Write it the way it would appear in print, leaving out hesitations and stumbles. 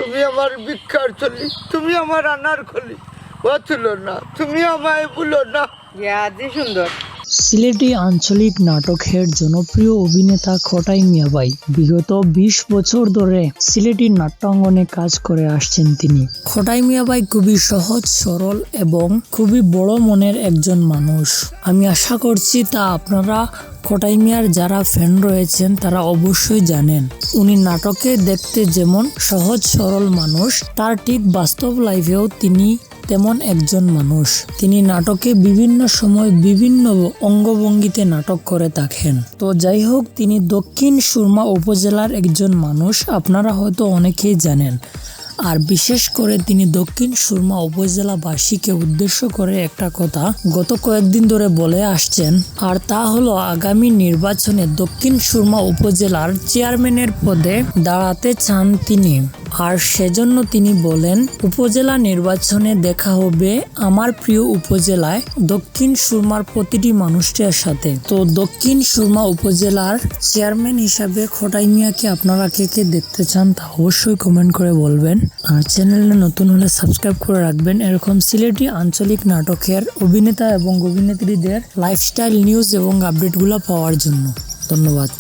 তুমি আমার ভিক্ষার চলি, তুমি আমার আনার খলি, ও ছিল না, তুমি আমায় ভুলো না। ইয়াদি সুন্দর। সিলেটি আঞ্চলিক নাটকের জনপ্রিয় অভিনেতা খোটাই মিয়াভাই বিগত ২০ বছর ধরে সিলেটি নাট্যাঙ্গনে কাজ করে আসছেন তিনি। খোটাই মিয়াভাই খুবই সহজ সরল এবং খুবই বড় মনের একজন মানুষ। আমি আশা করছি তা আপনারা খোটাই মিয়ার যারা ফ্যান রয়েছেন তারা অবশ্যই জানেন। উনি নাটকে দেখতে যেমন সহজ সরল মানুষ, তার ঠিক বাস্তব লাইফেও তিনি তেমন একজন মানুষ। তিনি নাটকে বিভিন্ন সময় বিভিন্ন অঙ্গভঙ্গিতে নাটক করে থাকেন। তো যাই হোক, তিনি দক্ষিণ সুরমা উপজেলার একজন মানুষ, আপনারা হয়তো অনেকেই জানেন। আর বিশেষ করে তিনি দক্ষিণ সুরমা উপজেলাবাসীকে উদ্দেশ্য করে একটা কথা গত কয়েকদিন ধরে বলে আসছেন, আর তা হলো আগামী নির্বাচনে দক্ষিণ সুরমা উপজেলার চেয়ারম্যানের পদে দাঁড়াতে চান তিনি। আর সেজন্য তিনি বলেন, উপজেলা নির্বাচনে দেখা হবে আমার প্রিয় উপজেলায় দক্ষিণ সুরমার প্রতিটি মানুষের সাথে। তো দক্ষিণ সুরমা উপজেলার চেয়ারম্যান হিসাবে খোটাই মিয়াকে আপনারা কে কে দেখতে চান তা অবশ্যই কমেন্ট করে বলবেন। আর চ্যানেলে নতুন হলে সাবস্ক্রাইব করে রাখবেন এরকম সিলেটি আঞ্চলিক নাটকের অভিনেতা এবং অভিনেত্রীদের লাইফস্টাইল নিউজ এবং আপডেটগুলো পাওয়ার জন্য। ধন্যবাদ।